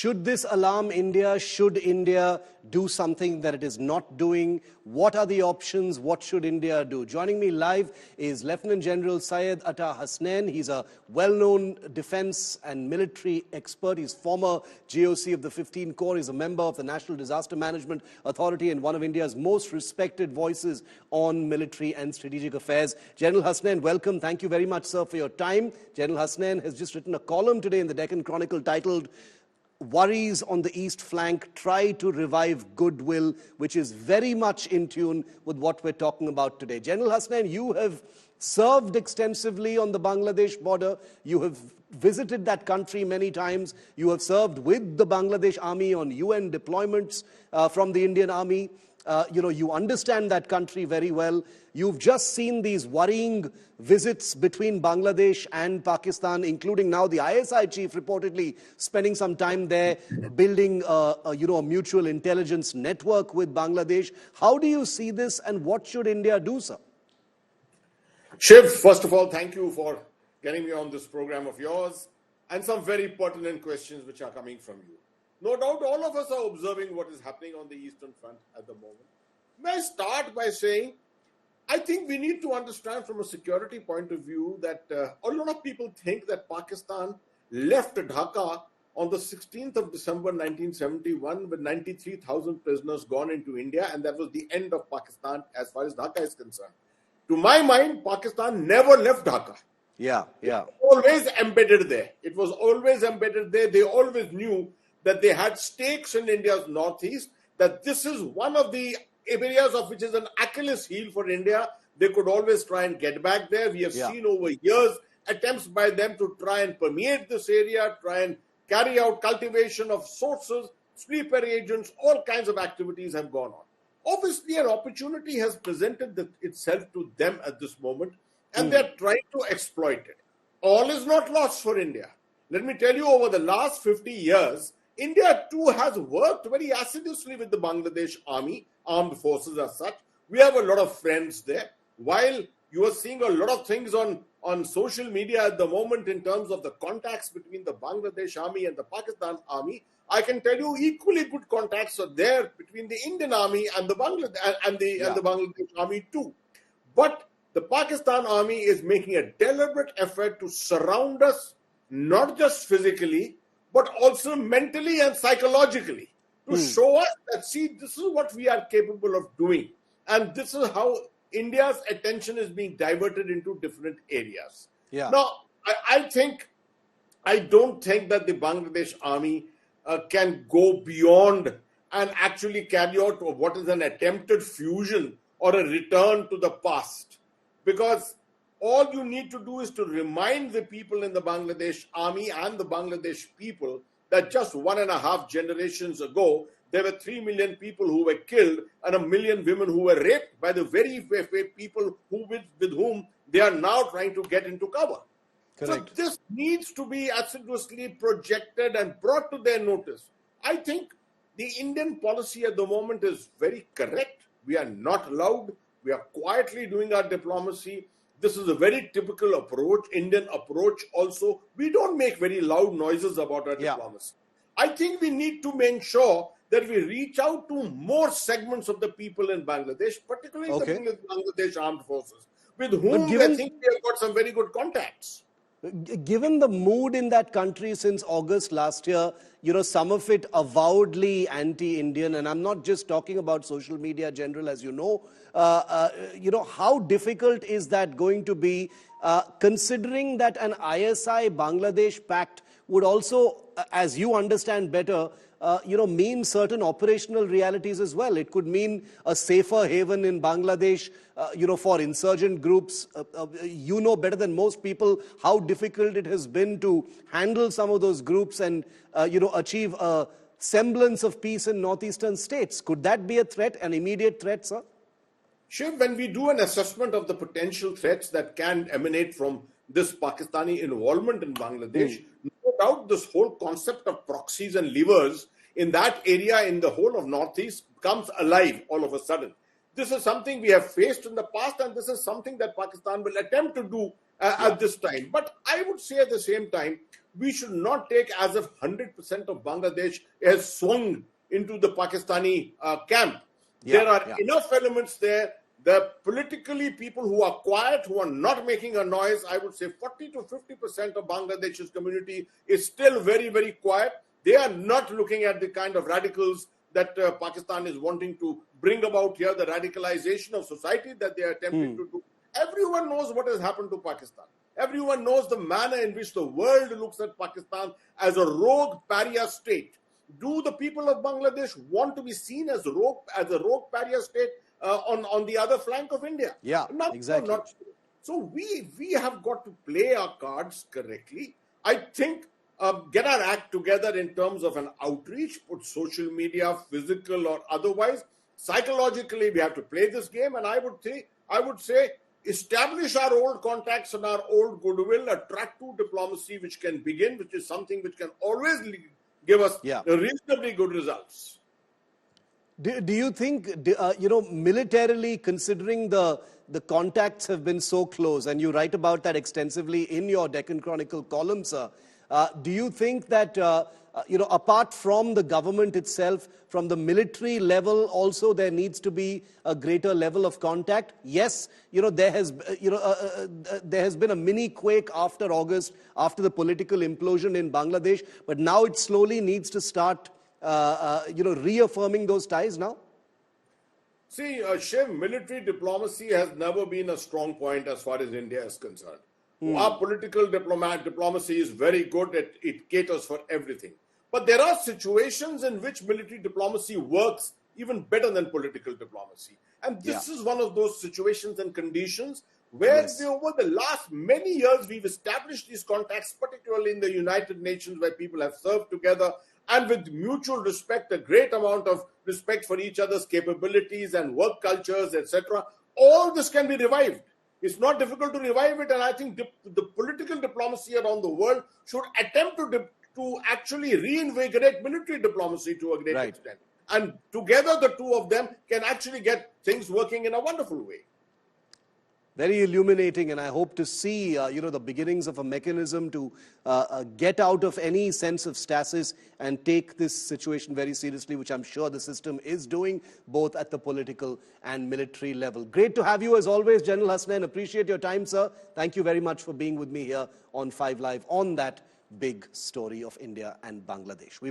Should this alarm India? Should India do something that it is not doing? What are the options? What should India do? Joining me live is Lieutenant General Syed Ata Hasnain. He's a well-known defense and military expert. He's former GOC of the 15 Corps. He's a member of the National Disaster Management Authority and one of India's most respected voices on military and strategic affairs. General Hasnain, welcome. Thank you very much, sir, for your time. General Hasnain has just written a column today in the Deccan Chronicle titled "Worries on the East Flank Try to Revive Goodwill," which is very much in tune with what we're talking about today. General Hasnain, you have served extensively on the Bangladesh border. You have visited that country many times. You have served with the Bangladesh Army on UN deployments from the Indian Army. You understand that country very well. You've just seen these worrying visits between Bangladesh and Pakistan, including now the ISI chief reportedly spending some time there, building a mutual intelligence network with Bangladesh. How do you see this, and what should India do, sir? Shiv, first of all, thank you for getting me on this program of yours, and some very pertinent questions which are coming from you. No doubt all of us are observing what is happening on the Eastern Front at the moment. May I start by saying, I think we need to understand from a security point of view that a lot of people think that Pakistan left Dhaka on the 16th of December 1971 with 93,000 prisoners gone into India, and that was the end of Pakistan as far as Dhaka is concerned. To my mind, Pakistan never left Dhaka. Yeah. It was always embedded there. It was always embedded there. They always knew that they had stakes in India's northeast, that this is one of the areas of which is an Achilles heel for India. They could always try and get back there. We have seen over years attempts by them to try and permeate this area, try and carry out cultivation of sources, sleeper agents, all kinds of activities have gone on. Obviously, an opportunity has presented itself to them at this moment, and they're trying to exploit it. All is not lost for India. Let me tell you, over the last 50 years, India too has worked very assiduously with the Bangladesh Army, armed forces as such. We have a lot of friends there. While you are seeing a lot of things on social media at the moment in terms of the contacts between the Bangladesh Army and the Pakistan Army, I can tell you equally good contacts are there between the Indian Army and the Bangladesh Army too. But the Pakistan Army is making a deliberate effort to surround us, not just physically, but also mentally and psychologically, to show us that, see, this is what we are capable of doing. And this is how India's attention is being diverted into different areas. Yeah. Now, I don't think that the Bangladesh Army can go beyond and actually carry out what is an attempted fusion or a return to the past. Because all you need to do is to remind the people in the Bangladesh Army and the Bangladesh people that just 1.5 generations ago, there were 3 million people who were killed and 1 million women who were raped by the very people with whom they are now trying to get into cover. Correct. So this needs to be assiduously projected and brought to their notice. I think the Indian policy at the moment is very correct. We are not loud. We are quietly doing our diplomacy. This is a very typical approach, Indian approach also. We don't make very loud noises about our diplomacy. I think we need to make sure that we reach out to more segments of the people in Bangladesh, particularly the Bangladesh armed forces, with whom I think we have got some very good contacts. Given the mood in that country since August last year, some of it avowedly anti-Indian, and I'm not just talking about social media, General, as you know, how difficult is that going to be, considering that an ISI-Bangladesh pact would also, as you understand better, mean certain operational realities as well. It could mean a safer haven in Bangladesh, for insurgent groups. You know better than most people how difficult it has been to handle some of those groups and, achieve a semblance of peace in northeastern states. Could that be a threat, an immediate threat, sir? Sure, when we do an assessment of the potential threats that can emanate from this Pakistani involvement in Bangladesh, no doubt this whole concept of proxies and levers in that area in the whole of Northeast comes alive all of a sudden. This is something we have faced in the past, and this is something that Pakistan will attempt to do at this time. But I would say at the same time, we should not take as if 100% of Bangladesh has swung into the Pakistani camp. There are enough elements there. The politically people who are quiet, who are not making a noise, I would say 40 to 50% of Bangladesh's community is still very, very quiet. They are not looking at the kind of radicals that Pakistan is wanting to bring about here, the radicalization of society that they are attempting to do. Everyone knows what has happened to Pakistan. Everyone knows the manner in which the world looks at Pakistan as a rogue pariah state. Do the people of Bangladesh want to be seen as a rogue pariah state on the other flank of India? Yeah, exactly. Not. So we have got to play our cards correctly. I think get our act together in terms of an outreach, put social media, physical or otherwise. Psychologically, we have to play this game, and I would say establish our old contacts and our old goodwill, a track to diplomacy which can begin, which is something which can always give us reasonably good results. Do you think, militarily, considering the contacts have been so close, and you write about that extensively in your Deccan Chronicle column, sir, do you think that, apart from the government itself, from the military level also there needs to be a greater level of contact? Yes, there has been a mini quake after August, after the political implosion in Bangladesh, but now it slowly needs to start, reaffirming those ties now? See, Shiv, military diplomacy has never been a strong point as far as India is concerned. Our political diplomacy is very good. It caters for everything. But there are situations in which military diplomacy works even better than political diplomacy. And this is one of those situations and conditions where over the last many years, we've established these contacts, particularly in the United Nations, where people have served together and with mutual respect, a great amount of respect for each other's capabilities and work cultures, etc. All this can be revived. It's not difficult to revive it, and I think the political diplomacy around the world should attempt to actually reinvigorate military diplomacy to a great extent. And together, the two of them can actually get things working in a wonderful way. Very illuminating, and I hope to see, the beginnings of a mechanism to get out of any sense of stasis and take this situation very seriously, which I'm sure the system is doing, both at the political and military level. Great to have you as always, General Hasnain. Appreciate your time, sir. Thank you very much for being with me here on 5 Live on that big story of India and Bangladesh.